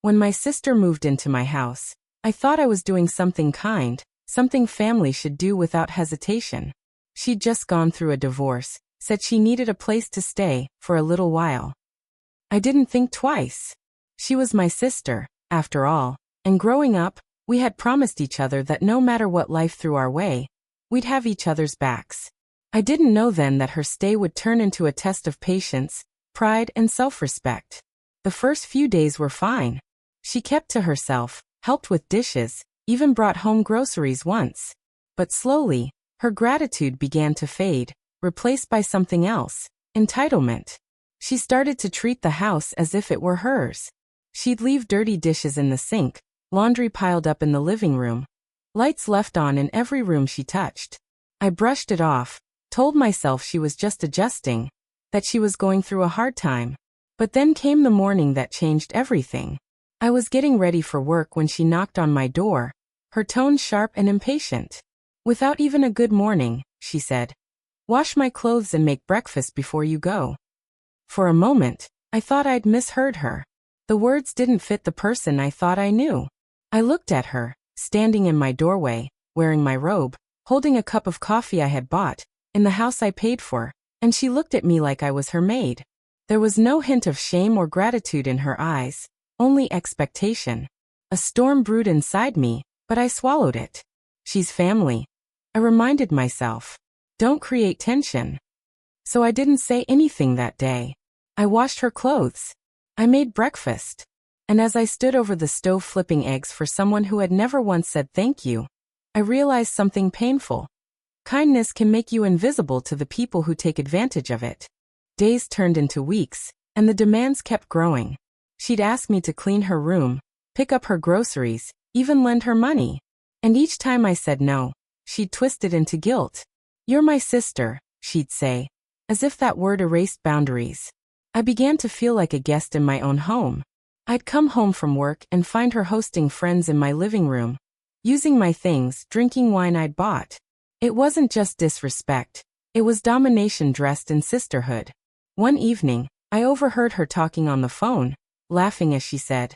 When my sister moved into my house, I thought I was doing something kind, something family should do without hesitation. She'd just gone through a divorce, said she needed a place to stay for a little while. I didn't think twice. She was my sister, after all, and growing up, we had promised each other that no matter what life threw our way, we'd have each other's backs. I didn't know then that her stay would turn into a test of patience, pride, and self-respect. The first few days were fine. She kept to herself, helped with dishes, even brought home groceries once. But slowly, her gratitude began to fade, replaced by something else, entitlement. She started to treat the house as if it were hers. She'd leave dirty dishes in the sink, laundry piled up in the living room, lights left on in every room she touched. I brushed it off, told myself she was just adjusting, that she was going through a hard time. But then came the morning that changed everything. I was getting ready for work when she knocked on my door, her tone sharp and impatient. Without even a good morning, she said, "Wash my clothes and make breakfast before you go." For a moment, I thought I'd misheard her. The words didn't fit the person I thought I knew. I looked at her, standing in my doorway, wearing my robe, holding a cup of coffee I had bought, in the house I paid for, and she looked at me like I was her maid. There was no hint of shame or gratitude in her eyes, only expectation. A storm brewed inside me, but I swallowed it. She's family. I reminded myself. Don't create tension. So I didn't say anything that day. I washed her clothes. I made breakfast. And as I stood over the stove flipping eggs for someone who had never once said thank you, I realized something painful. Kindness can make you invisible to the people who take advantage of it. Days turned into weeks, and the demands kept growing. She'd ask me to clean her room, pick up her groceries, even lend her money. And each time I said no, she'd twist it into guilt. "You're my sister," she'd say, as if that word erased boundaries. I began to feel like a guest in my own home. I'd come home from work and find her hosting friends in my living room, using my things, drinking wine I'd bought. It wasn't just disrespect, it was domination dressed in sisterhood. One evening, I overheard her talking on the phone, laughing as she said,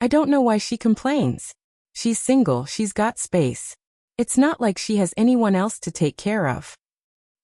"I don't know why she complains. She's single, she's got space. It's not like she has anyone else to take care of."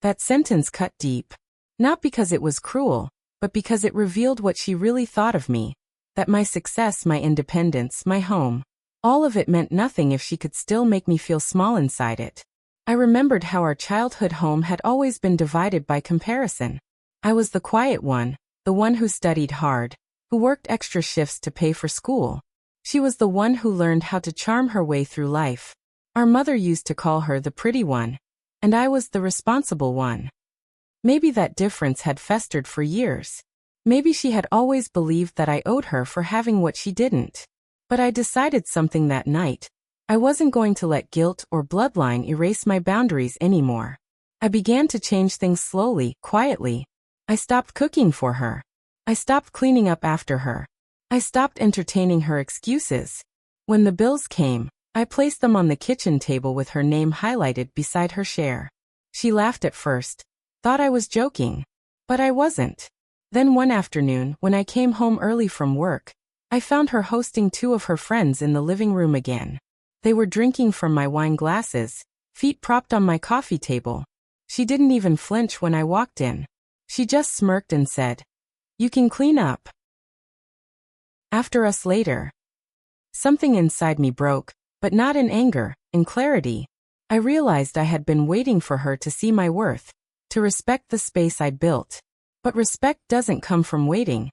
That sentence cut deep. Not because it was cruel, but because it revealed what she really thought of me. That my success, my independence, my home, all of it meant nothing if she could still make me feel small inside it. I remembered how our childhood home had always been divided by comparison. I was the quiet one, the one who studied hard, who worked extra shifts to pay for school. She was the one who learned how to charm her way through life. Our mother used to call her the pretty one, and I was the responsible one. Maybe that difference had festered for years. Maybe she had always believed that I owed her for having what she didn't. But I decided something that night. I wasn't going to let guilt or bloodline erase my boundaries anymore. I began to change things slowly, quietly. I stopped cooking for her. I stopped cleaning up after her. I stopped entertaining her excuses. When the bills came, I placed them on the kitchen table with her name highlighted beside her share. She laughed at first, thought I was joking. But I wasn't. Then one afternoon, when I came home early from work, I found her hosting two of her friends in the living room again. They were drinking from my wine glasses, feet propped on my coffee table. She didn't even flinch when I walked in. She just smirked and said, "You can clean up after us later." Something inside me broke, but not in anger, in clarity. I realized I had been waiting for her to see my worth, to respect the space I'd built. But respect doesn't come from waiting.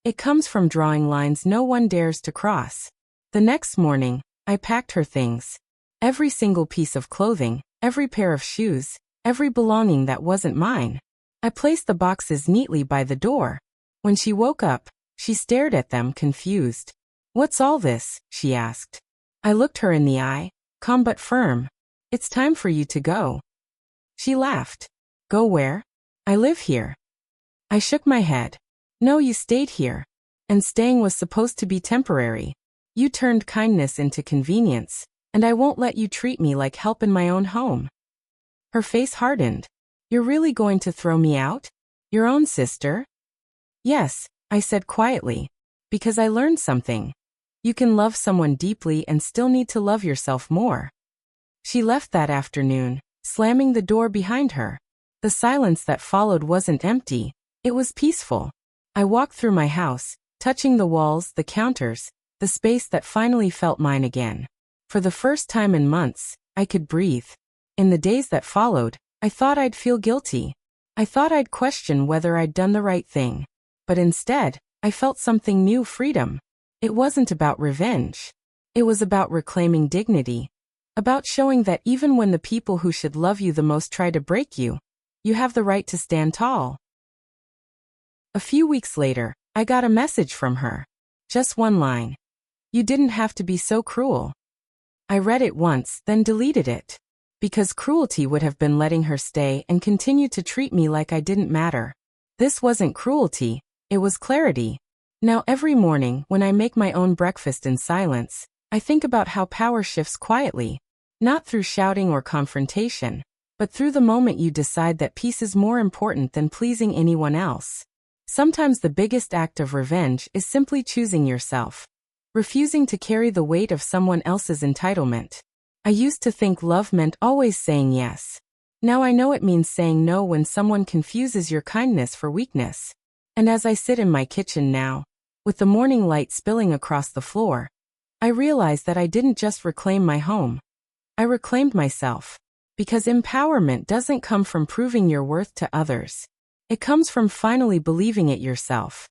It comes from drawing lines no one dares to cross. The next morning, I packed her things. Every single piece of clothing, every pair of shoes, every belonging that wasn't mine. I placed the boxes neatly by the door. When she woke up, she stared at them confused. "What's all this?" she asked. I looked her in the eye, calm but firm. "It's time for you to go." She laughed. "Go where? I live here." I shook my head. "No, you stayed here. And staying was supposed to be temporary. You turned kindness into convenience, and I won't let you treat me like help in my own home." Her face hardened. "You're really going to throw me out? Your own sister?" "Yes," I said quietly. "Because I learned something. You can love someone deeply and still need to love yourself more. She left that afternoon, slamming the door behind her. The silence that followed wasn't empty, it was peaceful. I walked through my house, touching the walls, the counters, the space that finally felt mine again. For the first time in months, I could breathe. In the days that followed, I thought I'd feel guilty. I thought I'd question whether I'd done the right thing. But instead, I felt something new: freedom. It wasn't about revenge. It was about reclaiming dignity. About showing that even when the people who should love you the most try to break you, you have the right to stand tall. A few weeks later, I got a message from her. Just one line. "You didn't have to be so cruel." I read it once, then deleted it. Because cruelty would have been letting her stay and continue to treat me like I didn't matter. This wasn't cruelty, it was clarity. Now every morning, when I make my own breakfast in silence, I think about how power shifts quietly. Not through shouting or confrontation, but through the moment you decide that peace is more important than pleasing anyone else. Sometimes the biggest act of revenge is simply choosing yourself. Refusing to carry the weight of someone else's entitlement. I used to think love meant always saying yes. Now I know it means saying no when someone confuses your kindness for weakness. And as I sit in my kitchen now, with the morning light spilling across the floor, I realize that I didn't just reclaim my home. I reclaimed myself. Because empowerment doesn't come from proving your worth to others. It comes from finally believing it yourself.